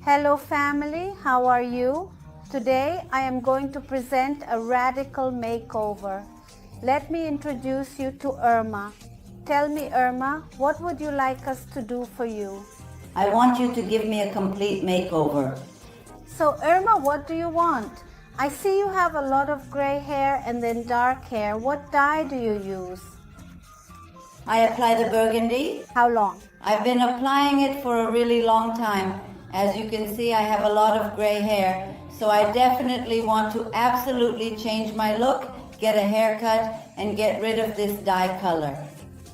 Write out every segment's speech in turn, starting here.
Hello family, how are you? Today I am going to present a radical makeover. Let me introduce you to Irma. Tell me, Irma, what would you like us to do for you? I want you to give me a complete makeover. So Irma, what do you want? I see you have a lot of gray hair and then dark hair. What dye do you use? I apply the burgundy. How long? I've been applying it for a really long time. As you can see, I have a lot of gray hair, so I definitely want to absolutely change my look, get a haircut, and get rid of this dye color.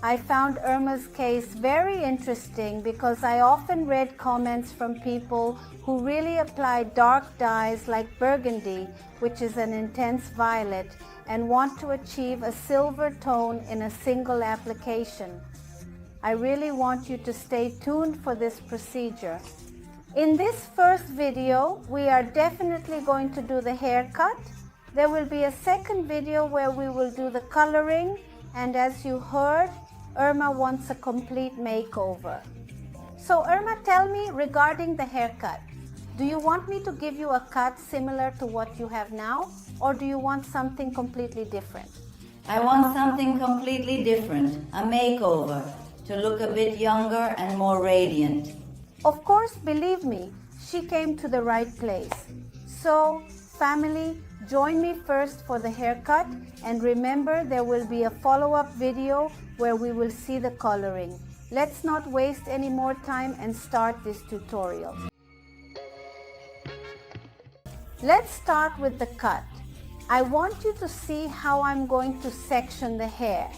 I found Irma's case very interesting because I often read comments from people who really apply dark dyes like burgundy, which is an intense violet, and want to achieve a silver tone in a single application. I really want you to stay tuned for this procedure. In this first video, we are definitely going to do the haircut. There will be a second video where we will do the coloring, and as you heard, Irma wants a complete makeover. So Irma, tell me regarding the haircut. Do you want me to give you a cut similar to what you have now, or do you want something completely different? I want something completely different, a makeover, to look a bit younger and more radiant. Of course, believe me, she came to the right place. So, family, join me first for the haircut, and remember there will be a follow-up video where we will see the coloring. Let's not waste any more time and start this tutorial. Let's start with the cut. I want you to see how I'm going to section the hair.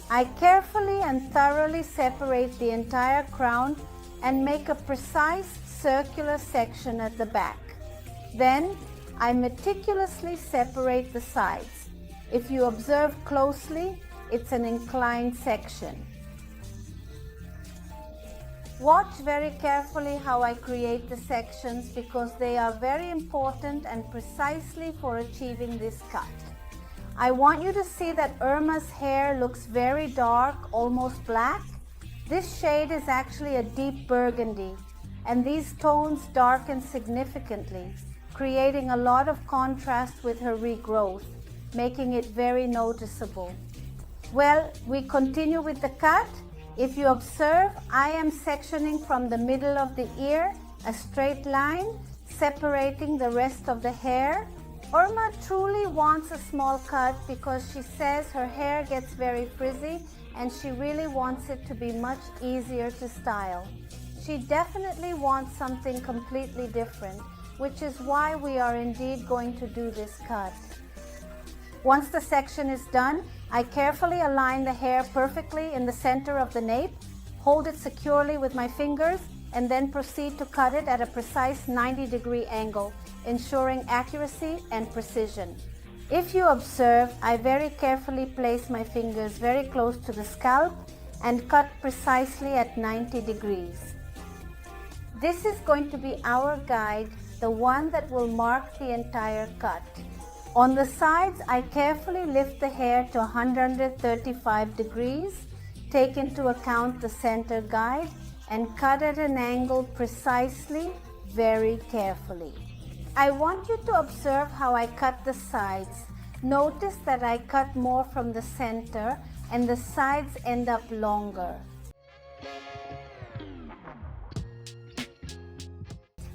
I carefully and thoroughly separate the entire crown and make a precise circular section at the back. Then, I meticulously separate the sides. If you observe closely, it's an inclined section. Watch very carefully how I create the sections because they are very important and precisely for achieving this cut. I want you to see that Irma's hair looks very dark, almost black. This shade is actually a deep burgundy, and these tones darken significantly, creating a lot of contrast with her regrowth, making it very noticeable. Well, we continue with the cut. If you observe, I am sectioning from the middle of the ear, a straight line, separating the rest of the hair. Irma truly wants a small cut because she says her hair gets very frizzy and she really wants it to be much easier to style. She definitely wants something completely different, which is why we are indeed going to do this cut. Once the section is done, I carefully align the hair perfectly in the center of the nape, hold it securely with my fingers, and then proceed to cut it at a precise 90-degree angle, ensuring accuracy and precision. If you observe, I very carefully place my fingers very close to the scalp and cut precisely at 90 degrees. This is going to be our guide, the one that will mark the entire cut. On the sides, I carefully lift the hair to 135 degrees, take into account the center guide, and cut at an angle precisely, very carefully. I want you to observe how I cut the sides. Notice that I cut more from the center and the sides end up longer.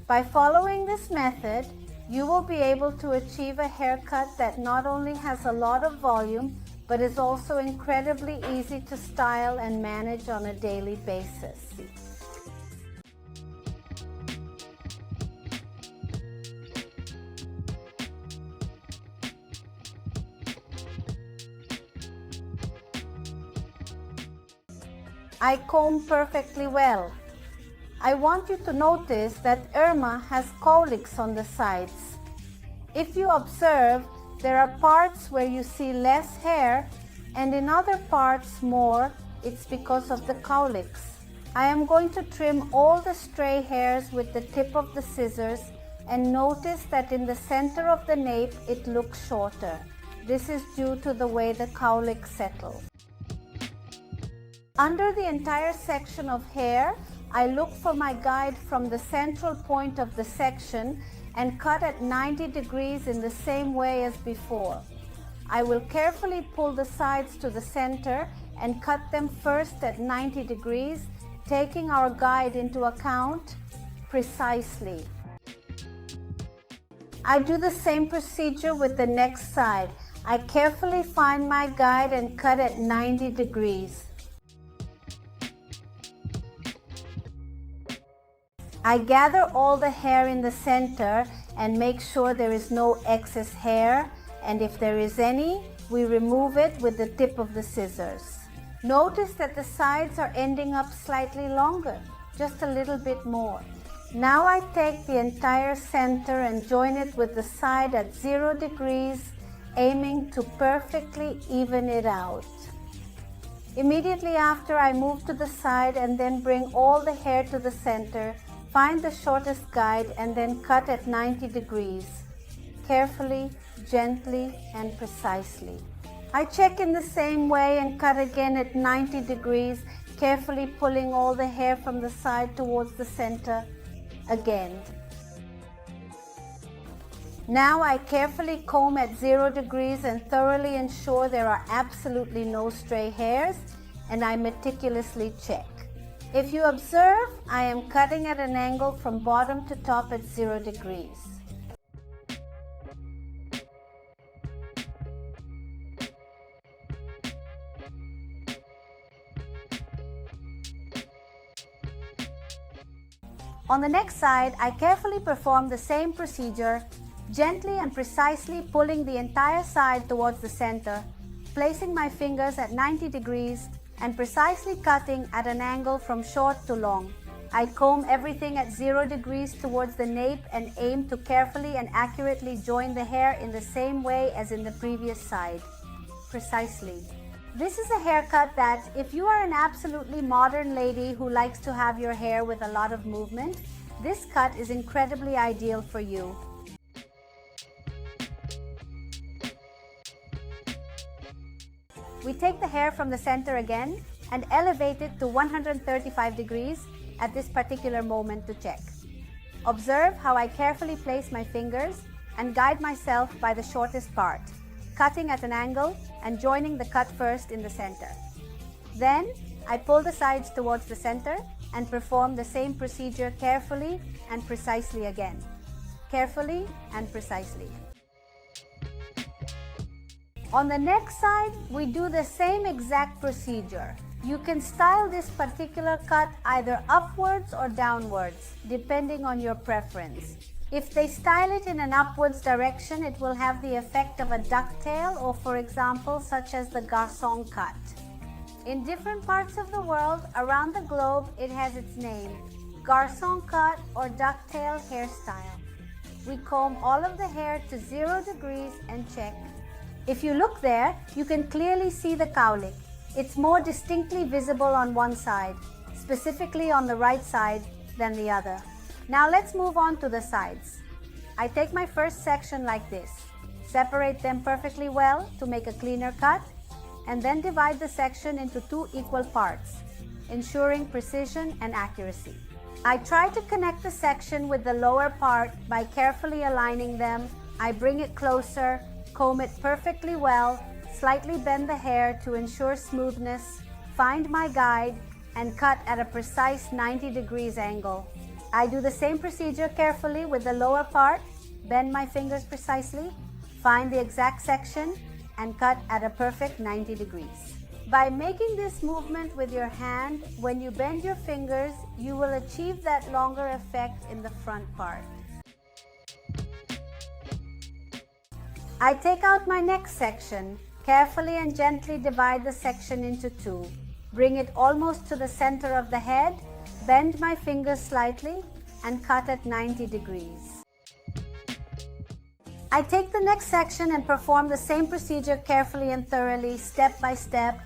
By following this method, you will be able to achieve a haircut that not only has a lot of volume, but is also incredibly easy to style and manage on a daily basis. I comb perfectly well. I want you to notice that Irma has cowlicks on the sides. If you observe, there are parts where you see less hair and in other parts more. It's because of the cowlicks. I am going to trim all the stray hairs with the tip of the scissors, and notice that in the center of the nape it looks shorter. This is due to the way the cowlick settles. Under the entire section of hair, I look for my guide from the central point of the section and cut at 90 degrees in the same way as before. I will carefully pull the sides to the center and cut them first at 90 degrees, taking our guide into account precisely. I do the same procedure with the next side. I carefully find my guide and cut at 90 degrees. I gather all the hair in the center and make sure there is no excess hair, and if there is any, we remove it with the tip of the scissors. Notice that the sides are ending up slightly longer, just a little bit more. Now I take the entire center and join it with the side at 0 degrees, aiming to perfectly even it out. Immediately after, I move to the side and then bring all the hair to the center, find the shortest guide and then cut at 90 degrees, carefully, gently and precisely. I check in the same way and cut again at 90 degrees, carefully pulling all the hair from the side towards the center again. Now I carefully comb at 0 degrees and thoroughly ensure there are absolutely no stray hairs, and I meticulously check. If you observe, I am cutting at an angle from bottom to top at 0 degrees. On the next side, I carefully perform the same procedure, gently and precisely pulling the entire side towards the center, placing my fingers at 90 degrees and precisely cutting at an angle from short to long. I comb everything at 0 degrees towards the nape and aim to carefully and accurately join the hair in the same way as in the previous side. Precisely. This is a haircut that, if you are an absolutely modern lady who likes to have your hair with a lot of movement, this cut is incredibly ideal for you. We take the hair from the center again and elevate it to 135 degrees at this particular moment to check. Observe how I carefully place my fingers and guide myself by the shortest part, cutting at an angle and joining the cut first in the center. Then I pull the sides towards the center and perform the same procedure carefully and precisely again. Carefully and precisely. On the next side, we do the same exact procedure. You can style this particular cut either upwards or downwards, depending on your preference. If they style it in an upwards direction, it will have the effect of a ducktail, or for example, such as the garçon cut. In different parts of the world, around the globe, it has its name, garçon cut or ducktail hairstyle. We comb all of the hair to 0 degrees and check. If you look there, you can clearly see the cowlick. It's more distinctly visible on one side, specifically on the right side than the other. Now let's move on to the sides. I take my first section like this, separate them perfectly well to make a cleaner cut, and then divide the section into 2 equal parts, ensuring precision and accuracy. I try to connect the section with the lower part by carefully aligning them. I bring it closer, comb it perfectly well, slightly bend the hair to ensure smoothness, find my guide, and cut at a precise 90 degrees angle. I do the same procedure carefully with the lower part, bend my fingers precisely, find the exact section, and cut at a perfect 90 degrees. By making this movement with your hand, when you bend your fingers, you will achieve that longer effect in the front part. I take out my next section, carefully and gently divide the section into 2. Bring it almost to the center of the head, bend my fingers slightly, and cut at 90 degrees. I take the next section and perform the same procedure carefully and thoroughly, step by step.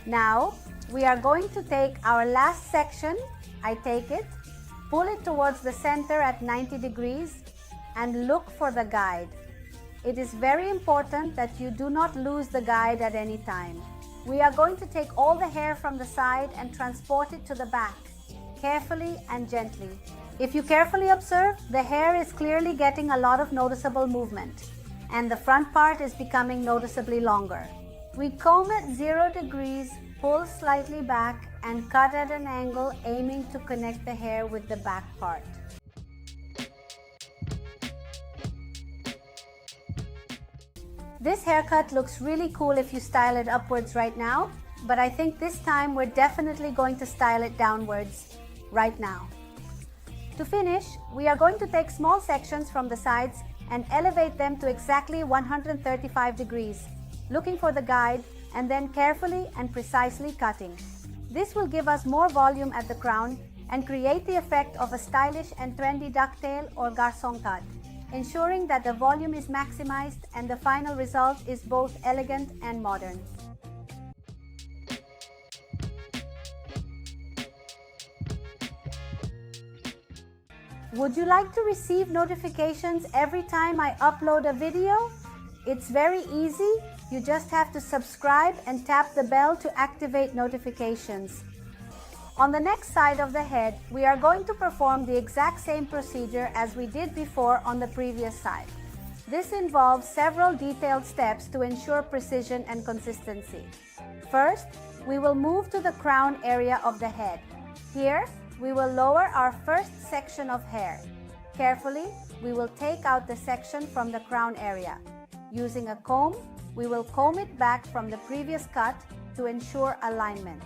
Now, we are going to take our last section. I take it, pull it towards the center at 90 degrees, and look for the guide. It is very important that you do not lose the guide at any time. We are going to take all the hair from the side and transport it to the back, carefully and gently. If you carefully observe, the hair is clearly getting a lot of noticeable movement, and the front part is becoming noticeably longer. We comb at 0 degrees, pull slightly back, and cut at an angle, aiming to connect the hair with the back part. This haircut looks really cool if you style it upwards right now, but I think this time we're definitely going to style it downwards right now. To finish, we are going to take small sections from the sides and elevate them to exactly 135 degrees, looking for the guide and then carefully and precisely cutting. This will give us more volume at the crown and create the effect of a stylish and trendy ducktail or garçon cut, ensuring that the volume is maximized and the final result is both elegant and modern. Would you like to receive notifications every time I upload a video? It's very easy. You just have to subscribe and tap the bell to activate notifications. On the next side of the head, we are going to perform the exact same procedure as we did before on the previous side. This involves several detailed steps to ensure precision and consistency. First, we will move to the crown area of the head. Here, we will lower our first section of hair. Carefully, we will take out the section from the crown area. Using a comb, we will comb it back from the previous cut to ensure alignment.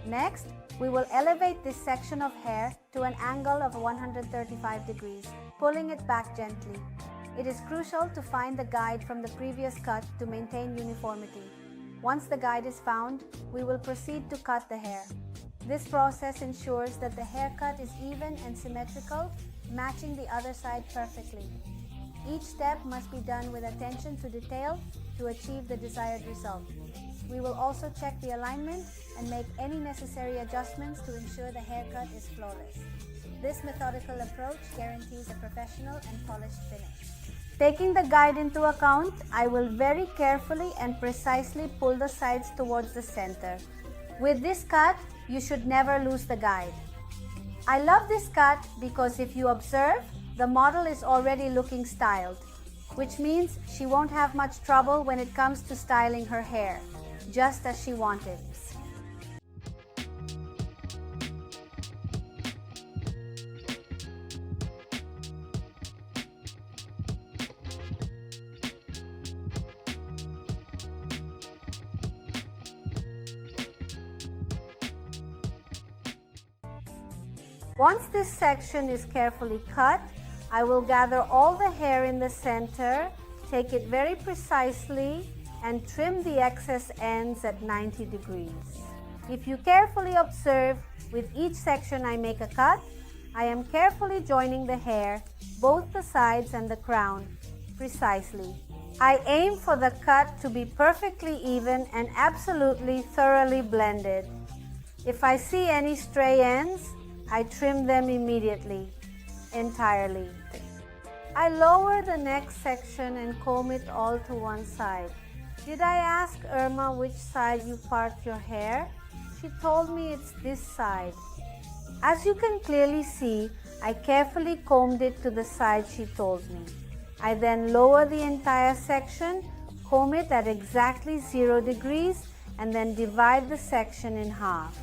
Next, we will elevate this section of hair to an angle of 135 degrees, pulling it back gently. It is crucial to find the guide from the previous cut to maintain uniformity. Once the guide is found, we will proceed to cut the hair. This process ensures that the haircut is even and symmetrical, matching the other side perfectly. Each step must be done with attention to detail to achieve the desired result. We will also check the alignment and make any necessary adjustments to ensure the haircut is flawless. This methodical approach guarantees a professional and polished finish. Taking the guide into account, I will very carefully and precisely pull the sides towards the center. With this cut, you should never lose the guide. I love this cut because if you observe, the model is already looking styled, which means she won't have much trouble when it comes to styling her hair, just as she wanted. Once this section is carefully cut, I will gather all the hair in the center, take it very precisely, and trim the excess ends at 90 degrees. If you carefully observe, with each section I make a cut, I am carefully joining the hair, both the sides and the crown, precisely. I aim for the cut to be perfectly even and absolutely thoroughly blended. If I see any stray ends, I trim them immediately, entirely. I lower the next section and comb it all to one side. Did I ask Irma which side you part your hair? She told me it's this side. As you can clearly see, I carefully combed it to the side she told me. I then lower the entire section, comb it at exactly 0 degrees, and then divide the section in half.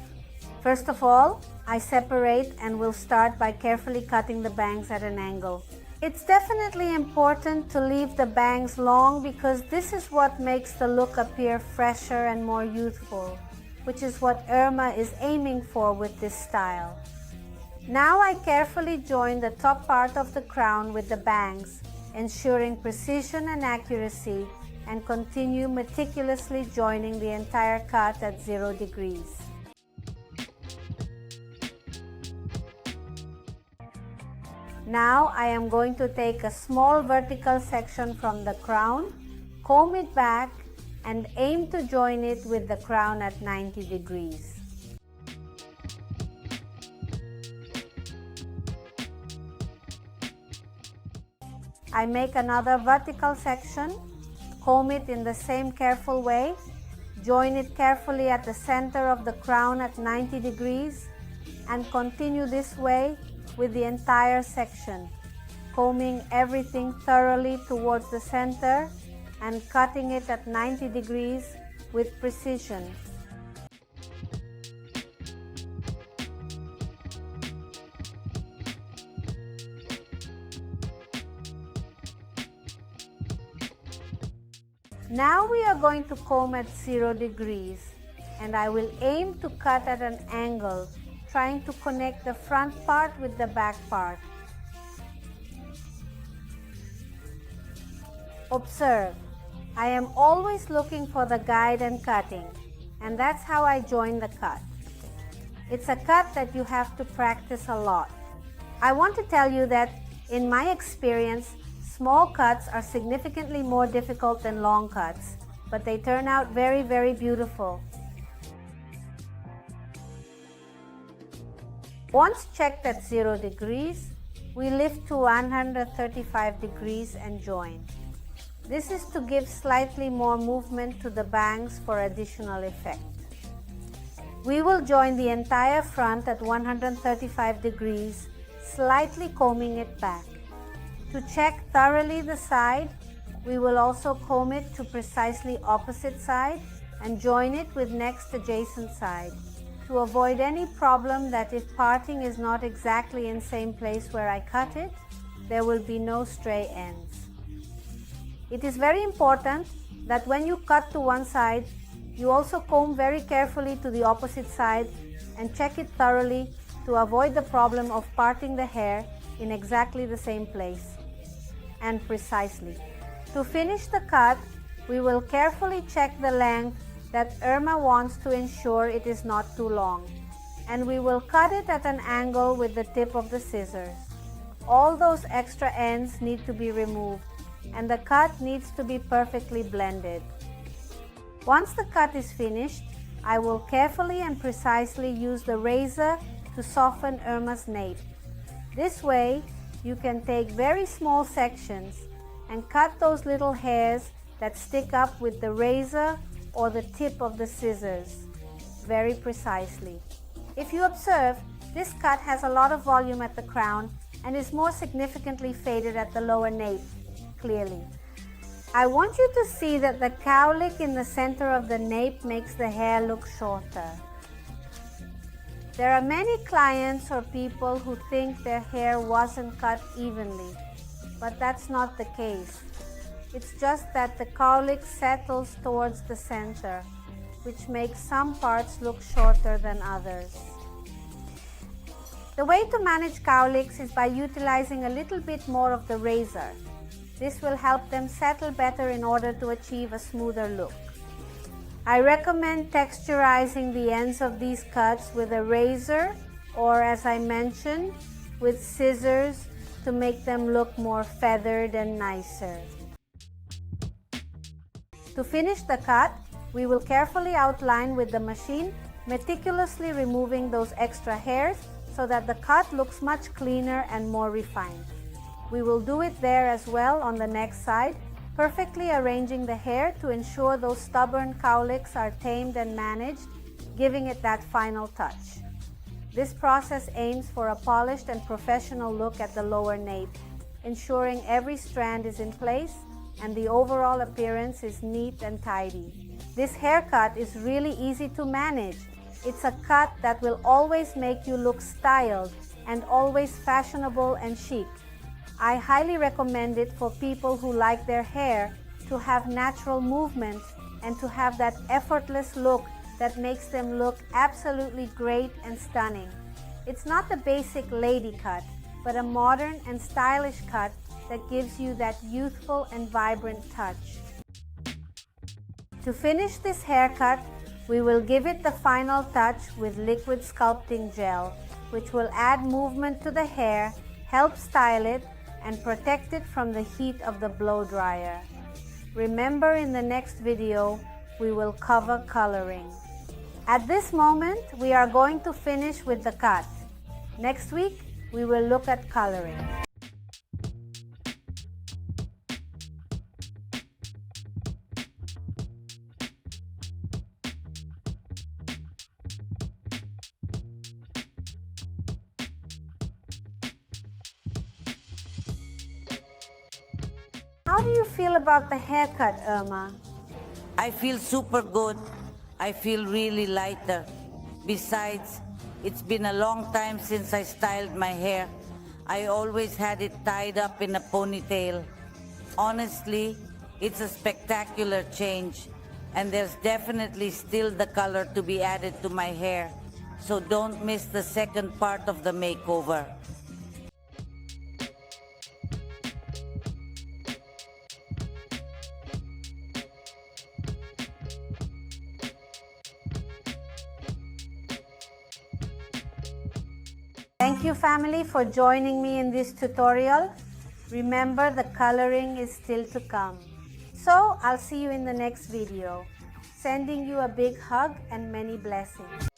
First of all, I separate and will start by carefully cutting the bangs at an angle. It's definitely important to leave the bangs long because this is what makes the look appear fresher and more youthful, which is what Irma is aiming for with this style. Now I carefully join the top part of the crown with the bangs, ensuring precision and accuracy, and continue meticulously joining the entire cut at 0 degrees. Now I am going to take a small vertical section from the crown, comb it back, and aim to join it with the crown at 90 degrees. I make another vertical section, comb it in the same careful way, Join it carefully at the center of the crown at 90 degrees and continue this way with the entire section, combing everything thoroughly towards the center and cutting it at 90 degrees with precision. Now we are going to comb at 0 degrees, and I will aim to cut at an angle, trying to connect the front part with the back part. Observe, I am always looking for the guide and cutting, and that's how I join the cut. It's a cut that you have to practice a lot. I want to tell you that in my experience, small cuts are significantly more difficult than long cuts, but they turn out very, very beautiful. Once checked at 0 degrees, we lift to 135 degrees and join. This is to give slightly more movement to the bangs for additional effect. We will join the entire front at 135 degrees, slightly combing it back. To check thoroughly the side, we will also comb it to precisely opposite side and join it with next adjacent side to avoid any problem that if parting is not exactly in same place where I cut it, there will be no stray ends. It is very important that when you cut to one side, you also comb very carefully to the opposite side and check it thoroughly to avoid the problem of parting the hair in exactly the same place and precisely. To finish the cut, we will carefully check the length that Irma wants to ensure it is not too long, and we will cut it at an angle with the tip of the scissors. All those extra ends need to be removed, and the cut needs to be perfectly blended. Once the cut is finished, I will carefully and precisely use the razor to soften Irma's nape. This way, you can take very small sections and cut those little hairs that stick up with the razor or the tip of the scissors very precisely. If you observe, this cut has a lot of volume at the crown and is more significantly faded at the lower nape, clearly. I want you to see that the cowlick in the center of the nape makes the hair look shorter. There are many clients or people who think their hair wasn't cut evenly, but that's not the case. It's just that the cowlick settles towards the center, which makes some parts look shorter than others. The way to manage cowlicks is by utilizing a little bit more of the razor. This will help them settle better in order to achieve a smoother look. I recommend texturizing the ends of these cuts with a razor or, as I mentioned, with scissors to make them look more feathered and nicer. To finish the cut, we will carefully outline with the machine, meticulously removing those extra hairs so that the cut looks much cleaner and more refined. We will do it there as well on the next side, perfectly arranging the hair to ensure those stubborn cowlicks are tamed and managed, giving it that final touch. This process aims for a polished and professional look at the lower nape, ensuring every strand is in place and the overall appearance is neat and tidy. This haircut is really easy to manage. It's a cut that will always make you look styled and always fashionable and chic. I highly recommend it for people who like their hair to have natural movement and to have that effortless look that makes them look absolutely great and stunning. It's not the basic lady cut, but a modern and stylish cut that gives you that youthful and vibrant touch. To finish this haircut, we will give it the final touch with liquid sculpting gel, which will add movement to the hair, help style it, and protect it from the heat of the blow dryer. Remember, in the next video, we will cover coloring. At this moment, we are going to finish with the cut. Next week, we will look at coloring. How do you feel about the haircut, Irma? I feel super good. I feel really lighter. Besides, it's been a long time since I styled my hair. I always had it tied up in a ponytail. Honestly, it's a spectacular change, and there's definitely still the color to be added to my hair. So don't miss the second part of the makeover. Thank you, family, for joining me in this tutorial. Remember, the coloring is still to come. So I'll see you in the next video. Sending you a big hug and many blessings.